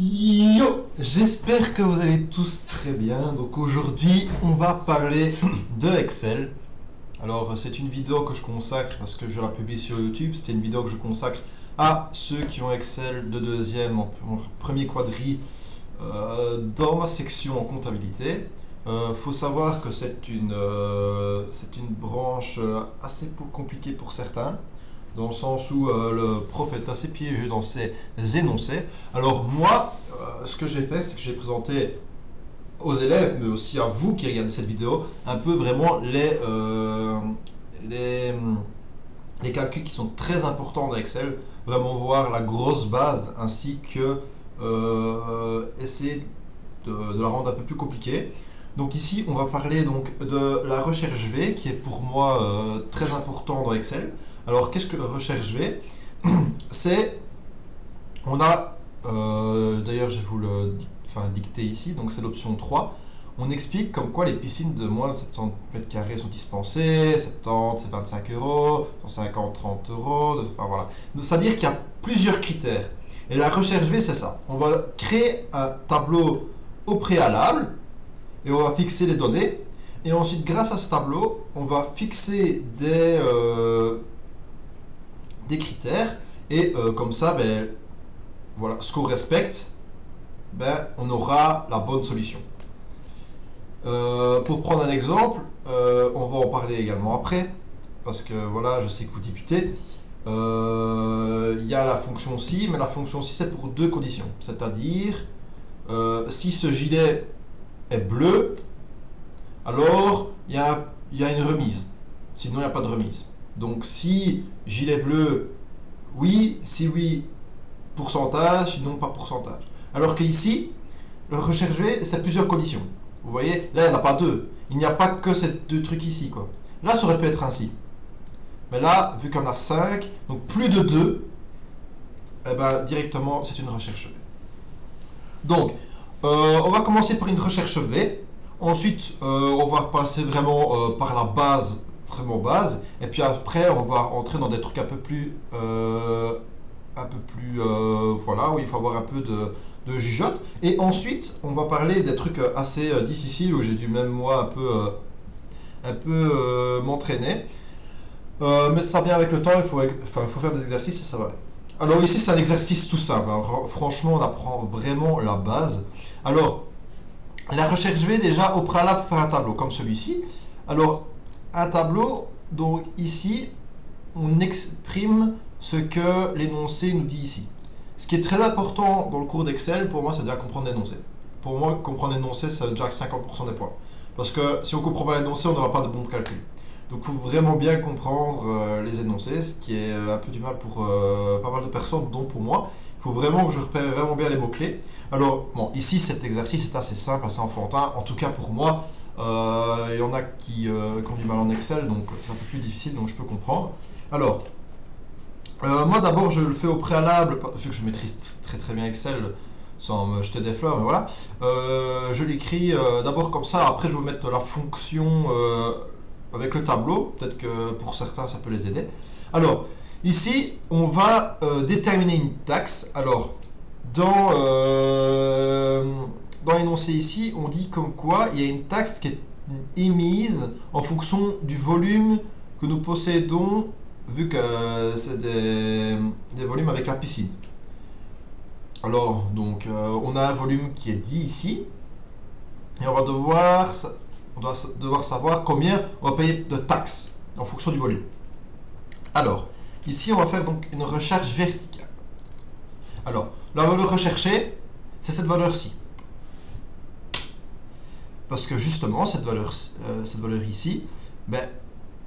Yo, j'espère que vous allez tous très bien. Donc aujourd'hui, on va parler de Excel. Alors c'est une vidéo que je consacre parce que je la publie sur YouTube. C'était une vidéo que je consacre à ceux qui ont Excel de deuxième en premier quadri dans ma section en comptabilité. Faut savoir que c'est une branche assez compliquée pour certains, dans le sens où le prof est assez piégeux dans ses énoncés. Alors moi, ce que j'ai fait, c'est que j'ai présenté aux élèves, mais aussi à vous qui regardez cette vidéo, un peu vraiment les calculs qui sont très importants dans Excel, vraiment voir la grosse base, ainsi que essayer de la rendre un peu plus compliquée. Donc ici, on va parler donc de la recherche V, qui est pour moi très important dans Excel. Alors, qu'est-ce que la recherche V? C'est, on a, d'ailleurs, je vais vous le dicter ici, donc c'est l'option 3. On explique comme quoi les piscines de moins de 70 mètres carrés sont dispensées, 70 c'est 25 euros, 150 30 euros, enfin voilà. C'est-à-dire qu'il y a plusieurs critères. Et la recherche V, c'est ça. On va créer un tableau au préalable et on va fixer les données. Et ensuite, grâce à ce tableau, on va fixer des critères. Et comme ça, ben, voilà, ce qu'on respecte, ben, on aura la bonne solution. Pour prendre un exemple, on va en parler également après, parce que voilà, je sais que vous débutez. Il y a la fonction si, mais la fonction si c'est pour deux conditions. C'est-à-dire, si ce gilet est bleu, alors il y a une remise. Sinon, il n'y a pas de remise. Donc, si gilet bleu, oui, si oui, pourcentage, sinon pas pourcentage. Alors que ici, le recherche V, c'est plusieurs conditions. Vous voyez, là, il n'y en a pas deux. Il n'y a pas que ces deux trucs ici, quoi. Là, ça aurait pu être ainsi. Mais là, vu qu'on a 5, donc plus de 2, eh ben, directement, c'est une recherche V. Donc, on va commencer par une recherche V. Ensuite, on va repasser vraiment par la base, vraiment base. Et puis après, on va entrer dans des trucs un peu plus, voilà, où il faut avoir un peu de jugeote. Et ensuite, on va parler des trucs assez difficiles où j'ai dû même moi un peu m'entraîner. Mais ça vient avec le temps, il faut faire des exercices et ça va aller. Alors ici, c'est un exercice tout simple. Alors, franchement, on apprend vraiment la base. Alors, la recherche V, déjà, au préalable, pour faire un tableau comme celui-ci. Alors, un tableau, donc ici, on exprime ce que l'énoncé nous dit ici. Ce qui est très important dans le cours d'Excel, pour moi, c'est déjà comprendre l'énoncé. Pour moi, comprendre l'énoncé, c'est déjà 50% des points. Parce que si on ne comprend pas l'énoncé, on n'aura pas de bons calculs. Donc il faut vraiment bien comprendre les énoncés, ce qui est un peu du mal pour pas mal de personnes, dont pour moi. Il faut vraiment que je repère vraiment bien les mots-clés. Alors, bon, ici, cet exercice est assez simple, assez enfantin. En tout cas, pour moi, il y en a qui ont du mal en Excel, donc c'est un peu plus difficile, donc je peux comprendre. Alors, moi d'abord, je le fais au préalable, vu que je maîtrise très très bien Excel, sans me jeter des fleurs, mais voilà. Je l'écris d'abord comme ça, après je vais vous mettre la fonction avec le tableau, peut-être que pour certains ça peut les aider. Alors, ici, on va déterminer une taxe. Alors, dans l'énoncé ici, on dit comme quoi il y a une taxe qui est émise en fonction du volume que nous possédons, vu que c'est des volumes avec la piscine. Alors, donc, on a un volume qui est dit ici, et on va devoir savoir combien on va payer de taxes en fonction du volume. Alors, ici, on va faire donc une recherche verticale. Alors, la valeur recherchée, c'est cette valeur-ci. Parce que justement, cette valeur ici, ben,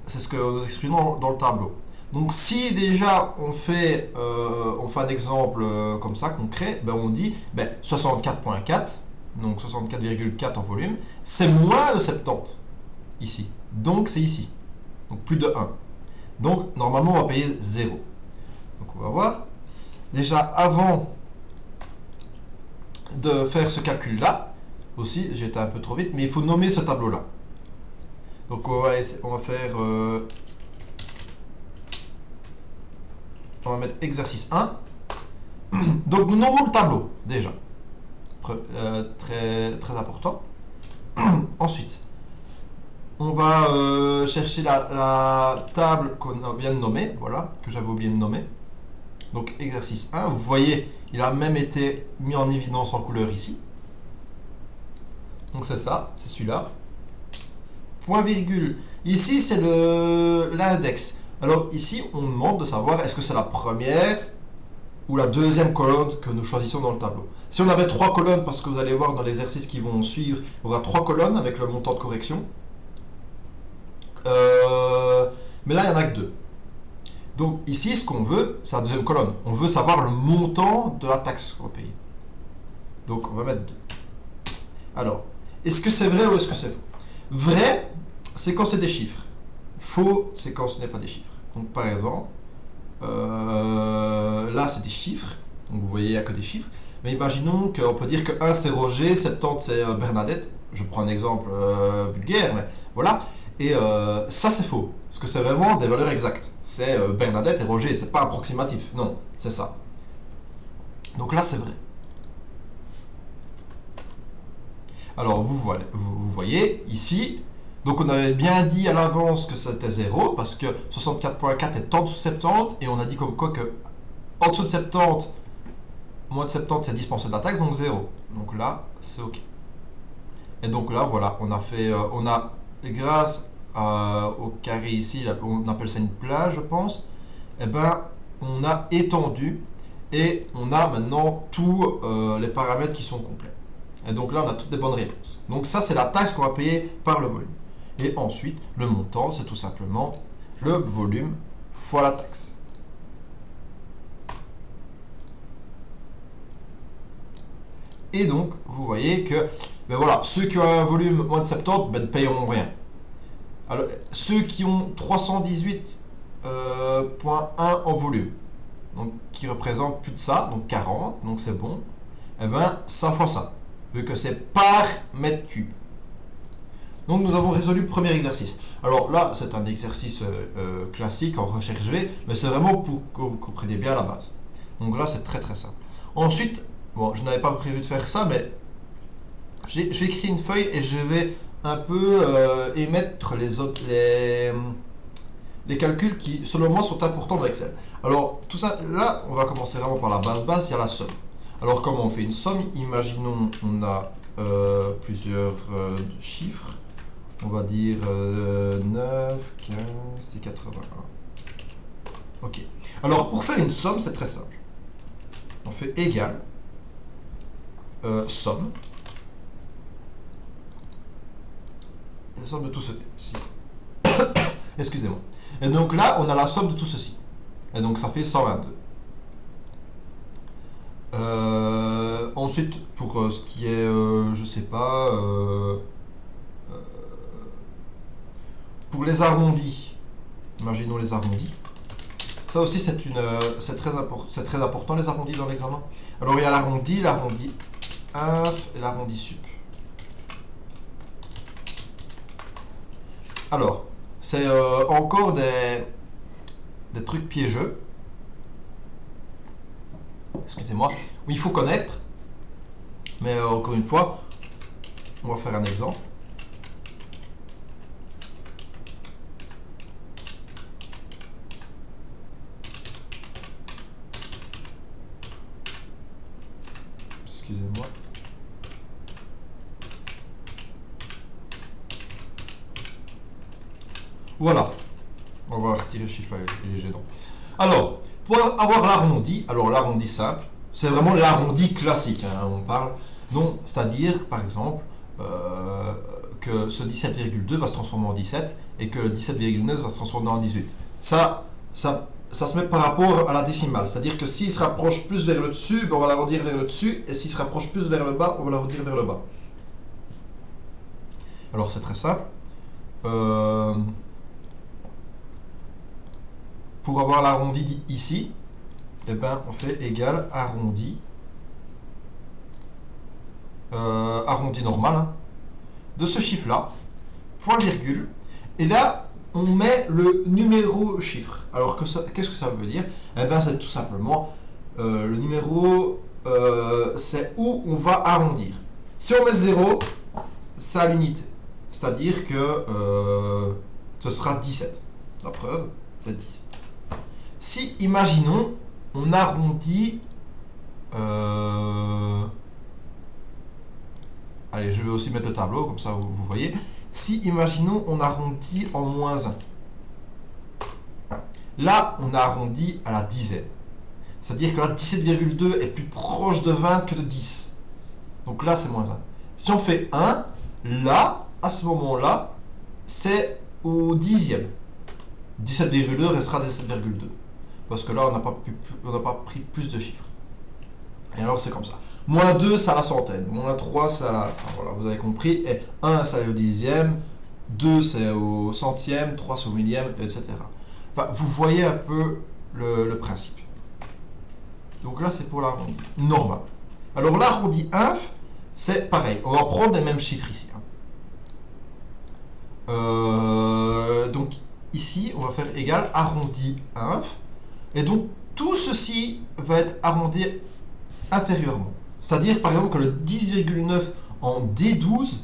c'est ce que nous exprimons dans le tableau. Donc, si déjà on fait un exemple comme ça, concret, ben, on dit 64.4, donc 64,4 en volume, c'est moins de 70 ici. Donc, c'est ici. Donc, plus de 1. Donc, normalement, on va payer 0. Donc, on va voir. Déjà, avant de faire ce calcul-là, aussi, j'ai été un peu trop vite, mais il faut nommer ce tableau-là. Donc, on va faire... on va mettre exercice 1. Donc, nous nommons le tableau, déjà. très important. Ensuite, on va chercher la table qu'on vient de nommer, voilà, que j'avais oublié de nommer. Donc exercice 1, vous voyez, il a même été mis en évidence en couleur ici. Donc c'est ça, c'est celui-là. Point virgule. Ici, c'est l'index. Alors ici, on demande de savoir est-ce que c'est la première ou la deuxième colonne que nous choisissons dans le tableau. Si on avait 3 colonnes, parce que vous allez voir dans les exercices qui vont suivre, il y aura 3 colonnes avec le montant de correction. Mais là, il n'y en a que 2. Donc ici, ce qu'on veut, c'est la deuxième colonne. On veut savoir le montant de la taxe qu'on va payer. Donc on va mettre 2. Alors, est-ce que c'est vrai ou est-ce que c'est faux? Vrai, c'est quand c'est des chiffres. Faux, c'est quand ce n'est pas des chiffres. Donc par exemple, là c'est des chiffres. Donc vous voyez, il n'y a que des chiffres. Mais imaginons qu'on peut dire que 1 c'est Roger, 70 c'est Bernadette. Je prends un exemple vulgaire, mais voilà. Et ça c'est faux. Parce que c'est vraiment des valeurs exactes. C'est Bernadette et Roger, c'est pas approximatif. Non, c'est ça. Donc là c'est vrai. Alors vous voyez ici, donc on avait bien dit à l'avance que c'était 0 parce que 64.4 est en dessous de 70 et on a dit comme quoi que en dessous de 70, moins de 70 c'est 10% de la taxe, donc 0. Donc là c'est ok. Et donc là voilà, on a fait, grâce au carré ici, on appelle ça une plage je pense, et ben on a étendu et on a maintenant tous les paramètres qui sont complets. Et donc là, on a toutes les bonnes réponses. Donc ça, c'est la taxe qu'on va payer par le volume. Et ensuite, le montant, c'est tout simplement le volume fois la taxe. Et donc, vous voyez que ben voilà, ceux qui ont un volume moins de 70 ben, ne payeront rien. Alors, ceux qui ont 318,1 en volume, donc qui représentent plus de ça, donc 40, donc c'est bon, et ben ça fois ça. Vu que c'est par mètre cube. Donc nous avons résolu le premier exercice. Alors là, c'est un exercice classique en recherche V, mais c'est vraiment pour que vous compreniez bien la base. Donc là, c'est très très simple. Ensuite, bon, je n'avais pas prévu de faire ça, mais j'ai écrit une feuille et je vais un peu émettre les calculs qui, selon moi, sont importants dans Excel. Alors, tout ça, là, on va commencer vraiment par la base, il y a la somme. Alors, comment on fait une somme? Imaginons on a plusieurs chiffres. On va dire 9, 15 et 81. Ok. Alors, pour faire une somme, c'est très simple. On fait égal somme. La somme de tout ceci. Excusez-moi. Et donc là, on a la somme de tout ceci. Et donc, ça fait 122. Ensuite, pour ce qui est, je sais pas, pour les arrondis, imaginons les arrondis. Ça aussi, c'est très important les arrondis dans l'examen. Alors, il y a l'arrondi inf et l'arrondi sup. Alors, c'est encore des trucs piégeux. Excusez-moi, où il faut connaître, mais encore une fois, on va faire un exemple. Excusez-moi. Voilà, on va retirer le chiffre, il est gênant. Alors, pour avoir l'arrondi, alors l'arrondi simple, c'est vraiment l'arrondi classique, hein, on parle. Donc, c'est-à-dire, par exemple, que ce 17,2 va se transformer en 17 et que le 17,9 va se transformer en 18. Ça se met par rapport à la décimale. C'est-à-dire que s'il se rapproche plus vers le dessus, ben on va l'arrondir vers le dessus, et s'il se rapproche plus vers le bas, on va l'arrondir vers le bas. Alors, c'est très simple. Pour avoir l'arrondi ici, eh ben, on fait égal arrondi, arrondi normal, hein, de ce chiffre-là, point virgule, et là, on met le numéro chiffre. Alors, qu'est-ce que ça veut dire? Eh ben, c'est tout simplement le numéro c'est où on va arrondir. Si on met 0, c'est à l'unité. C'est-à-dire que ce sera 17. La preuve, c'est 17. Si, imaginons, on arrondit... allez, je vais aussi mettre le tableau, comme ça vous voyez. Si, imaginons, on arrondit en moins 1. Là, on a arrondi à la dizaine. C'est-à-dire que là, 17,2 est plus proche de 20 que de 10. Donc là, c'est moins 1. Si on fait 1, là, à ce moment-là, c'est au dixième. 17,2 restera 17,2. Parce que là, on n'a pas pris plus de chiffres. Et alors, c'est comme ça. Moins 2, c'est à la centaine. Moins 3, c'est à la... Enfin, voilà, vous avez compris. Et 1, c'est au dixième. 2, c'est au centième. 3, c'est au millième, etc. Enfin, vous voyez un peu le principe. Donc là, c'est pour l'arrondi normal. Alors, l'arrondi inf, c'est pareil. On va prendre les mêmes chiffres ici. Donc, ici, on va faire égal arrondi inf. Et donc, tout ceci va être arrondi inférieurement. C'est-à-dire, par exemple, que le 10,9 en D12,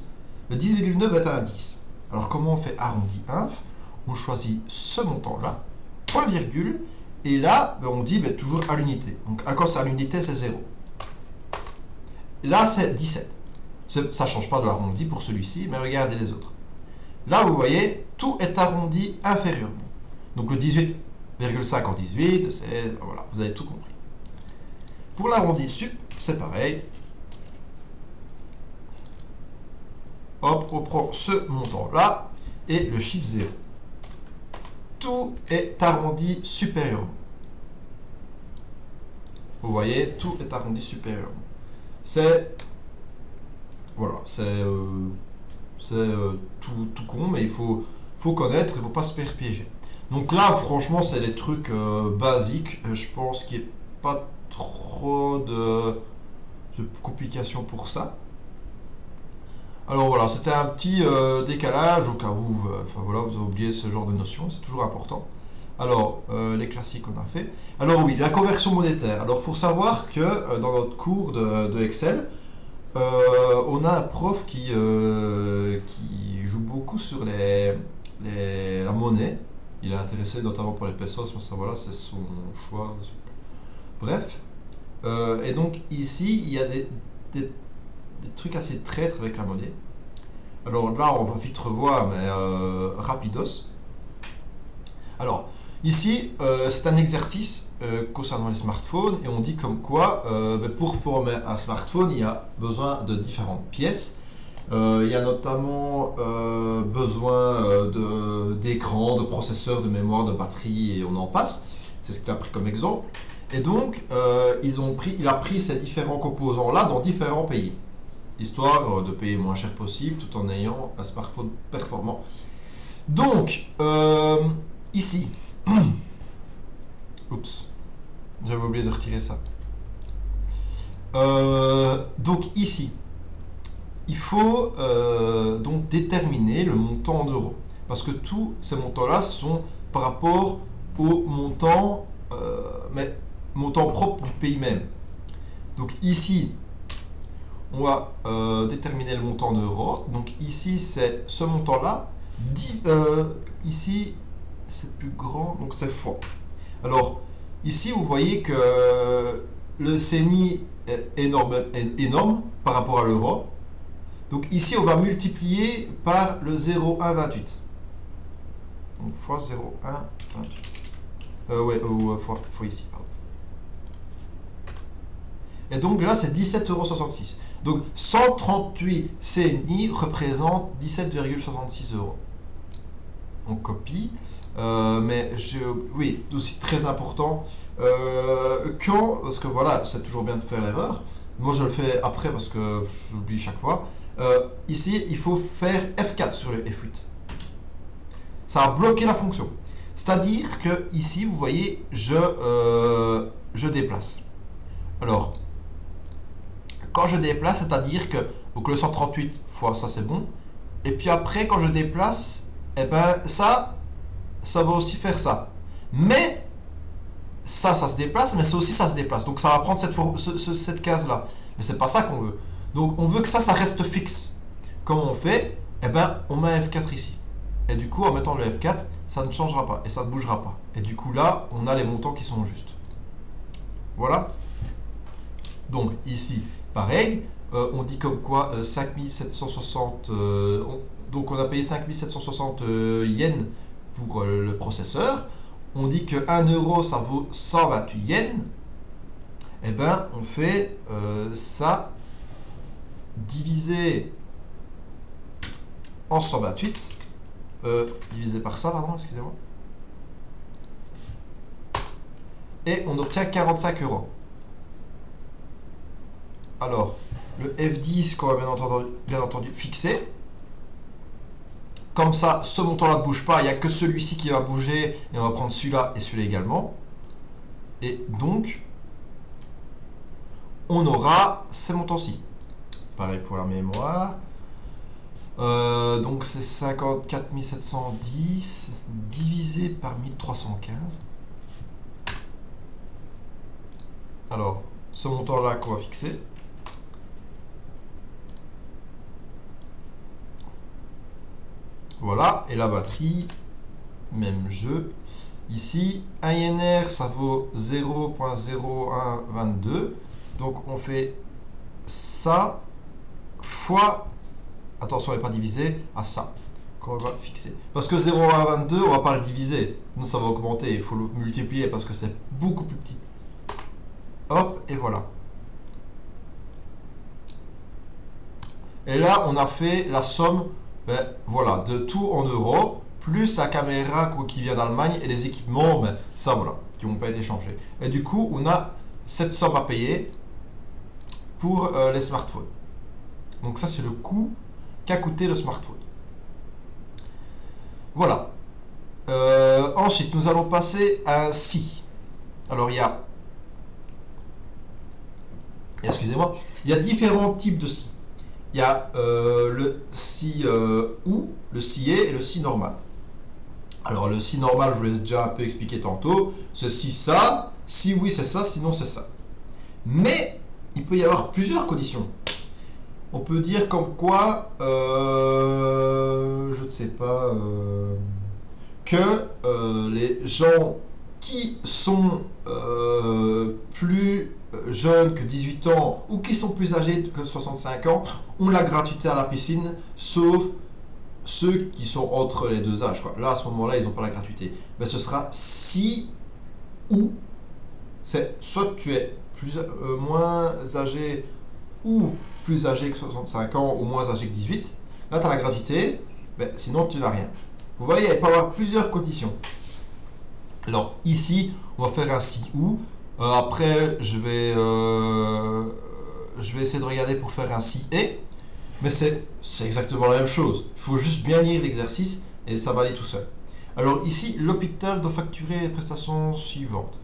le 10,9 va être un 10. Alors, comment on fait arrondi inf? On choisit ce montant-là, point virgule, et là, on dit toujours à l'unité. Donc, quand c'est à l'unité, c'est 0. Là, c'est 17. Ça ne change pas de l'arrondi pour celui-ci, mais regardez les autres. Là, vous voyez, tout est arrondi inférieurement. Donc, le 18,5 en 18, c'est... Voilà, vous avez tout compris. Pour l'arrondi sup, c'est pareil. Hop, on prend ce montant-là et le chiffre 0. Tout est arrondi supérieurement. Vous voyez, tout est arrondi supérieurement. C'est... Voilà, c'est tout con, mais il faut connaître, il ne faut pas se faire piéger. Donc là, franchement, c'est des trucs basiques. Je pense qu'il n'y a pas trop de complications pour ça. Alors voilà, c'était un petit décalage au cas où enfin, voilà, vous avez oublié ce genre de notion, c'est toujours important. Alors, les classiques qu'on a fait. Alors oui, la conversion monétaire. Alors, il faut savoir que dans notre cours de Excel, on a un prof qui joue beaucoup sur la monnaie. Il est intéressé notamment pour les pesos, mais ça voilà, c'est son choix. Bref. Et donc ici, il y a des trucs assez traîtres avec la monnaie. Alors là, on va vite revoir, mais rapidos. Alors, ici, c'est un exercice concernant les smartphones, et on dit comme quoi, pour former un smartphone, il y a besoin de différentes pièces. Il y a notamment besoin d'écran, de processeur, de mémoire, de batterie, et on en passe. C'est ce qu'il a pris comme exemple. Et donc, il a pris ces différents composants-là dans différents pays, histoire de payer le moins cher possible tout en ayant un smartphone performant. Donc, ici, oups, j'avais oublié de retirer ça. Donc ici, il faut donc déterminer le montant en euros, parce que tous ces montants-là sont par rapport au montant, montant propre du pays même. Donc ici, on va déterminer le montant en euros. Donc ici, c'est ce montant-là. Ici, c'est plus grand, donc c'est fois. Alors, ici, vous voyez que le CNI est énorme par rapport à l'euro. Donc ici, on va multiplier par le 0,128. Donc fois 0,128. Fois ici, pardon. Et donc là, c'est 17,66 €. Donc 138 CNI représente 17,66 €. On copie. Oui, aussi très important. Parce que voilà, c'est toujours bien de faire l'erreur. Moi, je le fais après parce que j'oublie chaque fois. Ici, il faut faire F4 sur le F8. Ça va bloquer la fonction. C'est-à-dire que ici, vous voyez, je déplace. Alors, quand je déplace, c'est-à-dire que donc le 138 fois ça, c'est bon. Et puis après, quand je déplace, eh ben ça va aussi faire ça. Mais ça se déplace, mais ça aussi, ça se déplace. Donc ça va prendre cette case-là. Mais c'est pas ça qu'on veut. Donc on veut que ça reste fixe. Comment on fait? Eh ben, on met un F4 ici. Et du coup, en mettant le F4, ça ne changera pas et ça ne bougera pas. Et du coup, là, on a les montants qui sont justes. Voilà. Donc ici, pareil, on dit comme quoi 5760, donc on a payé 5760 yens pour le processeur. On dit que 1 euro ça vaut 128 yens. Et ben on fait ça divisé en 128, divisé par ça, pardon, excusez-moi. Et on obtient 45 euros. Alors, le F10 qu'on va bien entendu fixer. Comme ça, ce montant-là ne bouge pas, il n'y a que celui-ci qui va bouger, et on va prendre celui-là et celui-là également. Et donc, on aura ces montants-ci. Pareil pour la mémoire. Donc c'est 54 710 divisé par 1315. Alors, ce montant-là qu'on va fixer. Voilà, et la batterie, même jeu. Ici, un INR, ça vaut 0.0122. Donc on fait ça fois, attention, on n'est pas divisé, à ça qu'on va fixer. Parce que 0.122, on va pas le diviser. Nous, ça va augmenter, il faut le multiplier parce que c'est beaucoup plus petit. Hop, et voilà. Et là, on a fait la somme, voilà, de tout en euros, plus la caméra qui vient d'Allemagne et les équipements, ça voilà, qui n'ont pas été changés. Et du coup, on a cette somme à payer pour les smartphones. Donc ça, c'est le coût qu'a coûté le smartphone. Voilà. Ensuite, nous allons passer à un si. Alors, il y a... Excusez-moi. Il y a différents types de si. Il y a le si ou, le si et le si normal. Alors, le si normal, je vous l'ai déjà un peu expliqué tantôt. C'est si ça, si oui, c'est ça, sinon c'est ça. Mais, il peut y avoir plusieurs conditions. On peut dire comme quoi, je ne sais pas, que les gens qui sont plus jeunes que 18 ans ou qui sont plus âgés que 65 ans ont la gratuité à la piscine, sauf ceux qui sont entre les deux âges, quoi. Là, à ce moment-là, ils n'ont pas la gratuité. Mais ce sera si ou, c'est soit tu es moins âgé ou plus âgé que 65 ans ou moins âgé que 18, là tu as la gratuité, sinon tu n'as rien. Vous voyez, il peut y avoir plusieurs conditions. Alors ici, on va faire un si ou. Après, je vais essayer de regarder pour faire un si et. Mais c'est exactement la même chose. Il faut juste bien lire l'exercice et ça va aller tout seul. Alors ici, l'hôpital doit facturer les prestations suivantes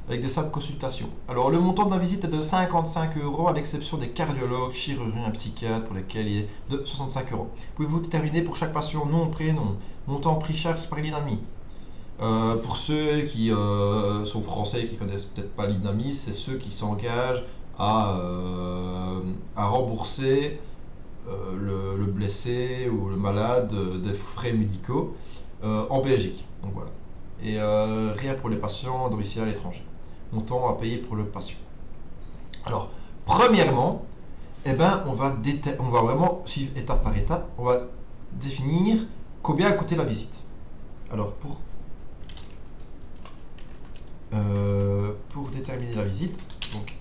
avec des simples consultations. Alors le montant de la visite est de 55 euros à l'exception des cardiologues, chirurgiens, psychiatres pour lesquels il est de 65 euros. Pouvez-vous déterminer pour chaque patient nom, prénom, montant pris charge par l'INAMI? Pour ceux qui sont français et qui connaissent peut-être pas l'INAMI, c'est ceux qui s'engagent à rembourser le blessé ou le malade des frais médicaux en Belgique. Donc voilà. Et rien pour les patients domiciliés à l'étranger. Montant à payer pour le patient. Alors, premièrement, on va vraiment suivre étape par étape. On va définir combien a coûté la visite. Alors, pour déterminer la visite, donc,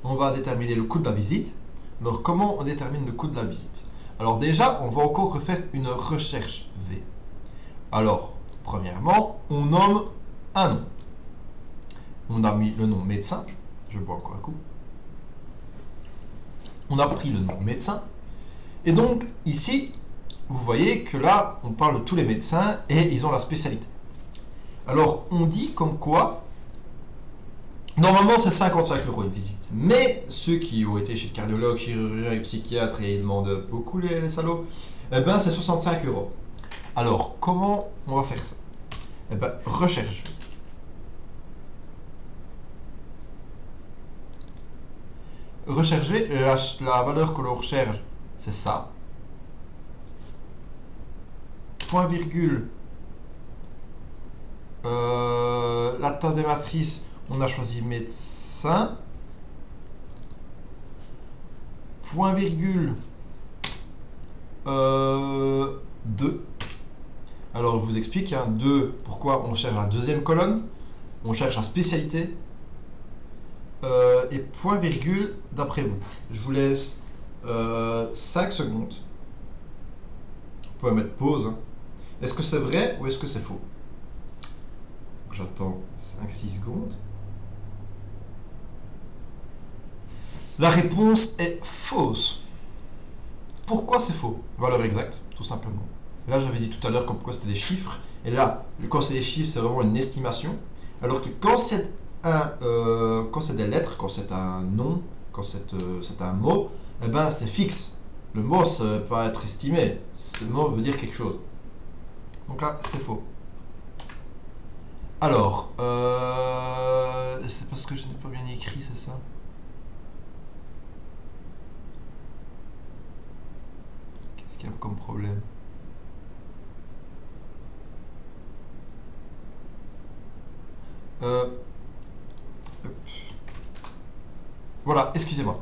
on va déterminer le coût de la visite. Alors, comment on détermine le coût de la visite? Alors déjà, on va encore refaire une recherche V. Alors, premièrement, on nomme un nom. On a mis le nom médecin. Je bois encore un coup. On a pris le nom médecin. Et donc, ici, vous voyez que là, on parle de tous les médecins et ils ont la spécialité. Alors, on dit comme quoi, normalement, c'est 55 euros une visite. Mais ceux qui ont été chez le cardiologue, chirurgien et psychiatre et ils demandent beaucoup les salauds, c'est 65 euros. Alors, comment on va faire ça? Recherche. rechercher, la valeur que l'on recherche, c'est ça. Point virgule. La table des matrices, on a choisi médecin. Point virgule. 2. Alors, je vous explique. 2, pourquoi on cherche la deuxième colonne. On cherche la spécialité. Et point virgule, d'après vous. Je vous laisse 5 secondes. Vous pouvez mettre pause. Est-ce que c'est vrai ou est-ce que c'est faux? J'attends 5-6 secondes. La réponse est fausse. Pourquoi c'est faux? Valeur exacte, tout simplement. Là, j'avais dit tout à l'heure comme quoi c'était des chiffres. Et là, quand c'est des chiffres, c'est vraiment une estimation. Alors que quand c'est des lettres, quand c'est un nom, quand c'est un mot, eh ben c'est fixe. Le mot, ça ne peut pas être estimé. Ce mot veut dire quelque chose. Donc là, c'est faux. Alors, c'est parce que je n'ai pas bien écrit, c'est ça? Qu'est-ce qu'il y a comme problème? Voilà, excusez-moi.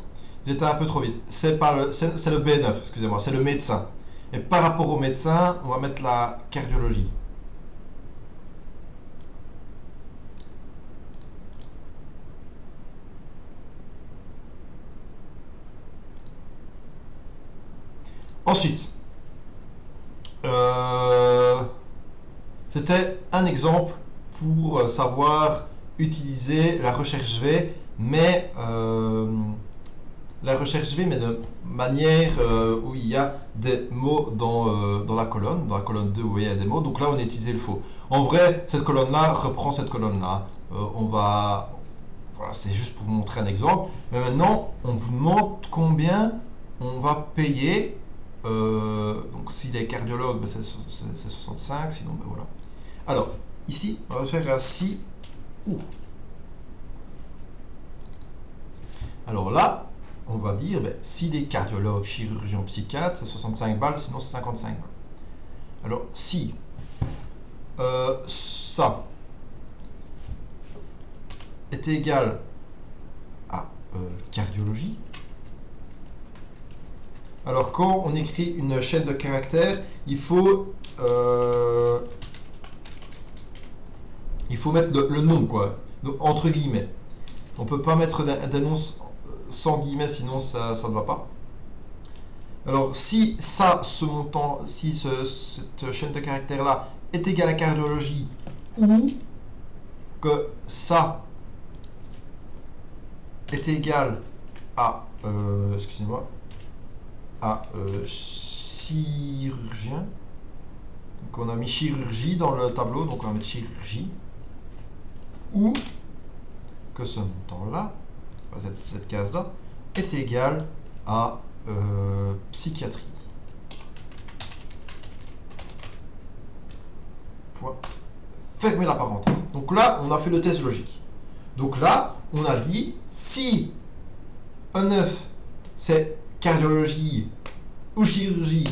J'étais un peu trop vite. C'est le B9, excusez-moi, c'est le médecin. Et par rapport au médecin, on va mettre la cardiologie. Ensuite, c'était un exemple pour savoir utiliser la recherche V, mais de manière où il y a des mots dans la colonne. Dans la colonne 2, vous voyez, il y a des mots. Donc là, on a utilisé le faux. En vrai, cette colonne-là reprend cette colonne-là. Voilà, c'est juste pour vous montrer un exemple. Mais maintenant, on vous demande combien on va payer. Donc s'il est cardiologue, ben, c'est 65, sinon ben voilà. Alors, ici, on va faire un si ou. Alors là, on va dire, ben, s'il est cardiologue, chirurgien, psychiatre, c'est 65 balles, sinon c'est 55 balles. Alors, si ça est égal à cardiologie, alors quand on écrit une chaîne de caractères, il faut mettre le nom, quoi. Donc, entre guillemets. On ne peut pas mettre des noms sans guillemets, sinon ça ne va pas. Alors, si ça, ce montant, si cette chaîne de caractères-là est égale à cardiologie, ou que ça est égal à, excusez-moi, à chirurgien. Donc on a mis chirurgie dans le tableau, donc on va mettre chirurgie. Ou que ce montant-là, cette case-là, est égal à psychiatrie. Point. Fermez la parenthèse. Donc là, on a fait le test logique. Donc là, on a dit, si un 9, c'est cardiologie, ou chirurgie,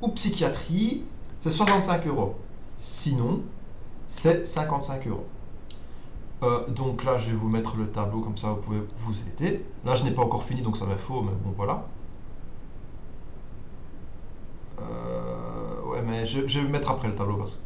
ou psychiatrie, c'est 65 €. Sinon, c'est 55 €. Donc là, je vais vous mettre le tableau, comme ça vous pouvez vous aider. Là, je n'ai pas encore fini, donc ça m'est faux, mais bon, voilà. Ouais, mais je vais me mettre après le tableau, parce que...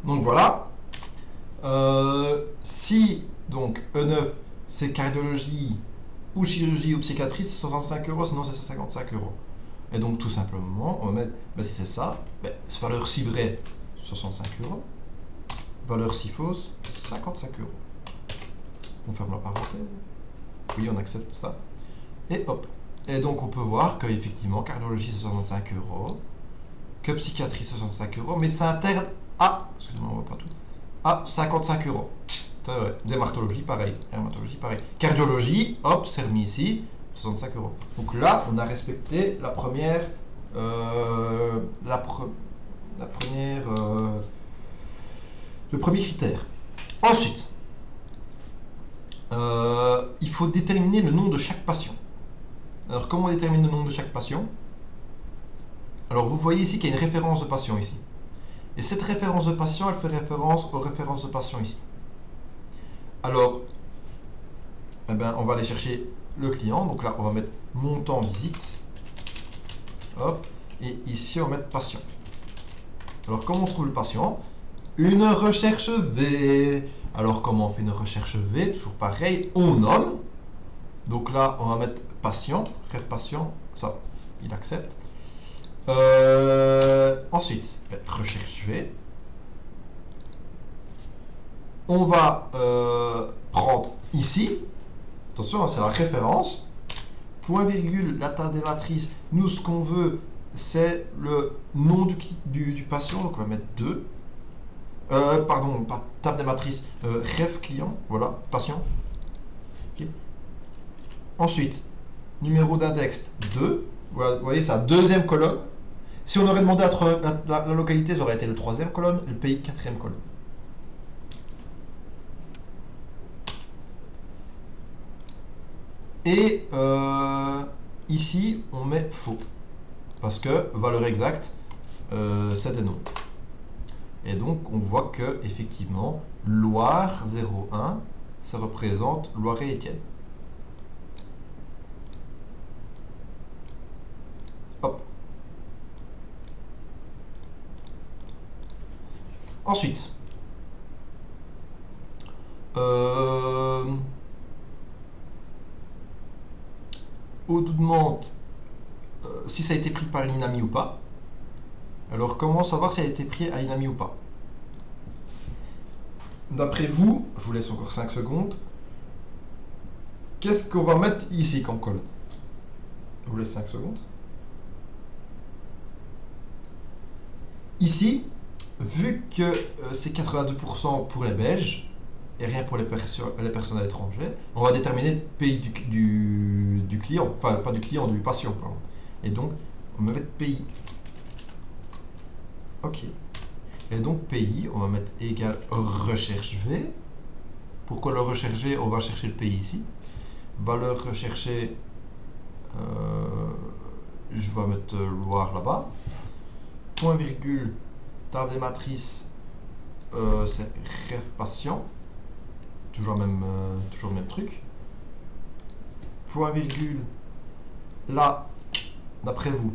Donc voilà. Si donc E9 c'est cardiologie ou chirurgie ou psychiatrie, c'est 65 euros, sinon c'est 55 euros. Et donc tout simplement, on va mettre, si c'est ça, valeur si vraie, 65 euros. Valeur si fausse, 55 euros. On ferme la parenthèse. Oui, on accepte ça. Et hop. Et donc on peut voir qu'effectivement, cardiologie c'est 65 euros, que psychiatrie 65 euros, médecin interne excusez-moi, on voit pas tout, à 55 euros. C'est vrai. Dermatologie pareil, dermatologie pareil. Cardiologie, hop, c'est remis ici, 65 euros. Donc là, on a respecté la première, le premier critère. Ensuite, il faut déterminer le nom de chaque patient. Alors, comment on détermine le nom de chaque patient? Alors, vous voyez ici qu'il y a une référence de patient ici. Et cette référence de patient, elle fait référence aux références de patient ici. Alors, on va aller chercher le client. Donc là, on va mettre montant visite. Hop. Et ici, on va mettre patient. Alors, comment on trouve le patient? Une recherche V. Alors, comment on fait une recherche V? Toujours pareil, on nomme. Donc là, on va mettre patient, rêve patient, ça, il accepte. Ensuite, recherche V. On va prendre ici, attention, c'est la référence, point virgule, la table des matrices. Nous, ce qu'on veut, c'est le nom du patient, donc on va mettre 2. Pardon, pas table des matrices, ref client, voilà, patient. Okay. Ensuite, numéro d'index 2, voilà, vous voyez, c'est la deuxième colonne. Si on aurait demandé la localité, ça aurait été la troisième colonne, le pays, quatrième colonne. Et ici, on met faux. Parce que valeur exacte, c'est des noms. Et donc, on voit que effectivement, Loire 01, ça représente Loiret-Étienne. Hop. Ensuite, on nous demande si ça a été pris par l'INAMI ou pas. Alors, comment savoir si ça a été pris à l'INAMI ou pas? D'après vous, je vous laisse encore 5 secondes, qu'est-ce qu'on va mettre ici comme colonne? Je vous laisse 5 secondes. Ici, vu que c'est 82% pour les Belges et rien pour les personnes à l'étranger, on va déterminer le pays du client, enfin pas du client, du patient, pardon. Et donc, on va mettre pays. Ok. Et donc pays, on va mettre égal recherche V. Pourquoi le rechercher? On va chercher le pays ici. Valeur recherchée, je vais mettre Loire là-bas. Point virgule, table des matrices, c'est rêve patient. Toujours le même truc. Point virgule, là, d'après vous,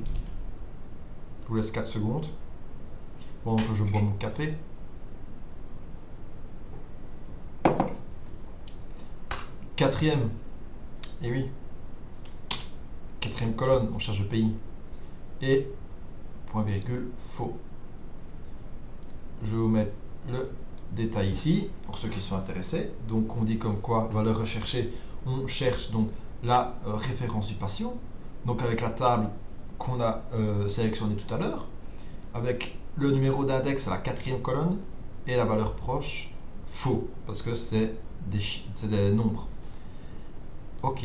je vous laisse 4 secondes. Pendant que je bois mon café. Quatrième, et oui, quatrième colonne, on cherche le pays. Et point virgule, faux. Je vais vous mettre le détail ici, pour ceux qui sont intéressés. Donc on dit comme quoi, valeur recherchée, on cherche donc la référence du patient. Donc avec la table qu'on a sélectionnée tout à l'heure, avec le numéro d'index à la quatrième colonne et la valeur proche, faux, parce que c'est des nombres. Ok.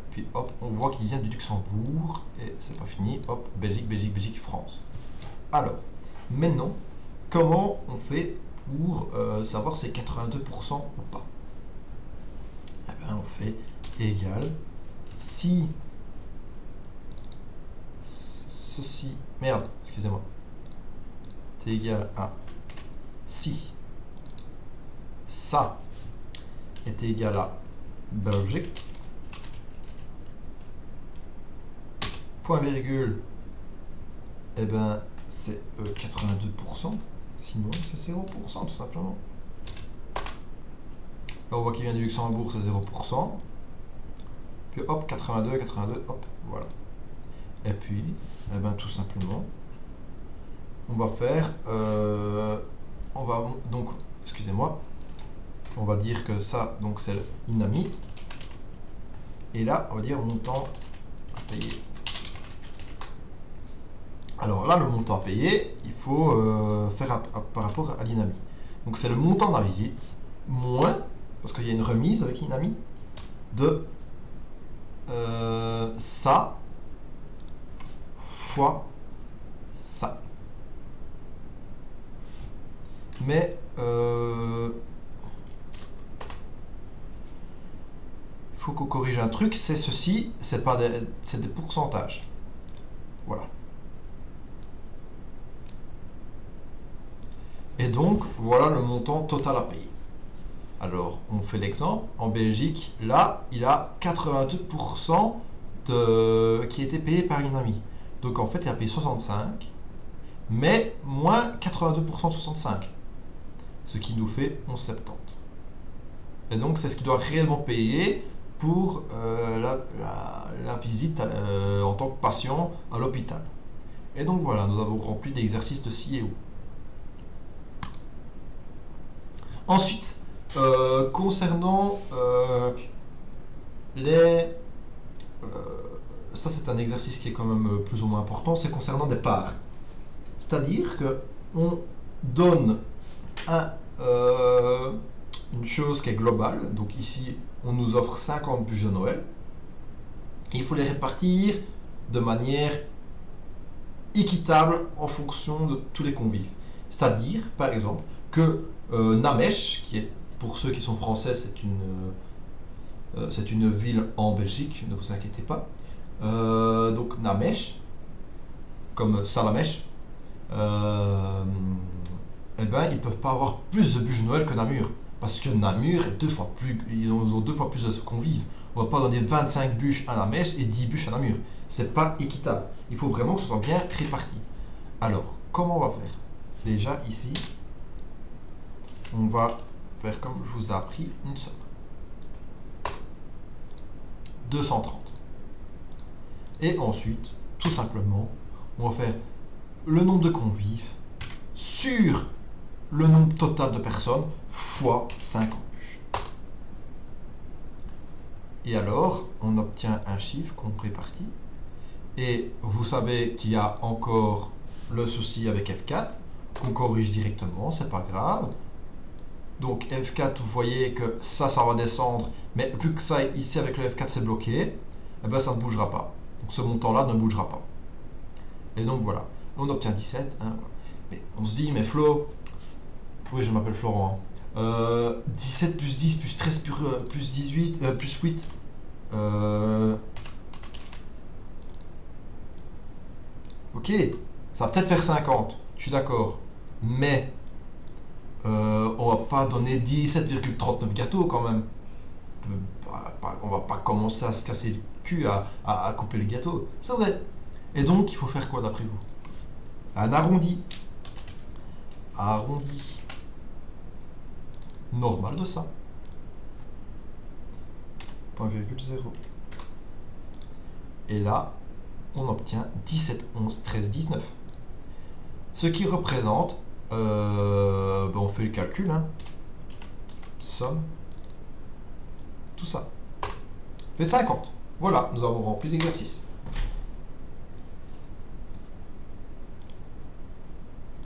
Puis hop, on voit qu'il vient du Luxembourg, et c'est pas fini, hop, Belgique, Belgique, Belgique, France. Alors, maintenant, comment on fait pour savoir si c'est 82% ou pas? Eh bien, on fait égal, si ceci, merde, excusez-moi, c'est égal à si ça est égal à Belgique, point virgule, et ben c'est 82%, Sinon, c'est 0% tout simplement. Là, on voit qu'il vient du Luxembourg, c'est 0%. Puis hop, 82, 82, hop, voilà. Et puis, eh ben, tout simplement, on va faire, on va donc, excusez-moi, on va dire que ça, donc c'est l'INAMI. Et là, on va dire montant à payer. Alors là, le montant à payer, il faut faire par rapport à l'INAMI. Donc c'est le montant de la visite, moins, parce qu'il y a une remise avec l'INAMI, de ça fois ça. Mais il faut qu'on corrige un truc, c'est ceci, c'est pas c'est des pourcentages. Voilà. Et donc, voilà le montant total à payer. Alors, on fait l'exemple. En Belgique, là, il a 82% qui a été payé par l'INAMI. Donc, en fait, il a payé 65, mais moins 82% de 65. Ce qui nous fait 11,70. Et donc, c'est ce qu'il doit réellement payer pour la visite en tant que patient à l'hôpital. Et donc, voilà, nous avons rempli l'exercice de ci et où. Ensuite, concernant ça c'est un exercice qui est quand même plus ou moins important, c'est concernant des parts. C'est-à-dire que on donne une chose qui est globale, donc ici on nous offre 50 bûches de Noël, et il faut les répartir de manière équitable en fonction de tous les convives. C'est-à-dire, par exemple, que Namesh, qui est, pour ceux qui sont français, c'est une ville en Belgique, ne vous inquiétez pas. Donc Namesh, comme Salamèche, eh ben, ils ne peuvent pas avoir plus de bûches de Noël que Namur. Parce que Namur est ils ont 2 fois plus de convives. On ne va pas donner 25 bûches à Namesh et 10 bûches à Namur. C'est pas équitable. Il faut vraiment que ce soit bien réparti. Alors, comment on va faire? Déjà, ici, on va faire comme je vous ai appris, une somme. 230. Et ensuite, tout simplement, on va faire le nombre de convives sur le nombre total de personnes fois 50 bûches. Et alors, on obtient un chiffre qu'on répartit. Et vous savez qu'il y a encore le souci avec F4, qu'on corrige directement, c'est pas grave. Donc F4, vous voyez que ça va descendre, mais vu que ça ici avec le F4 c'est bloqué, eh ben, ça ne bougera pas. Donc ce montant-là ne bougera pas. Et donc voilà, on obtient 17. Hein. Mais on se dit, mais Flo, oui je m'appelle Florent, 17 plus 10 plus 13 plus 18, plus 8, ok, ça va peut-être faire 50, je suis d'accord, mais on va pas donner 17,39 gâteaux quand même. On va pas commencer à se casser le cul à couper les gâteaux. C'est vrai. Et donc, il faut faire quoi d'après vous? Un arrondi. Arrondi. Normal de ça. 0,0. Et là, on obtient 17, 11, 13, 19. Ce qui représente, on fait le calcul, hein. Somme, tout ça. Fait 50. Voilà, nous avons rempli l'exercice.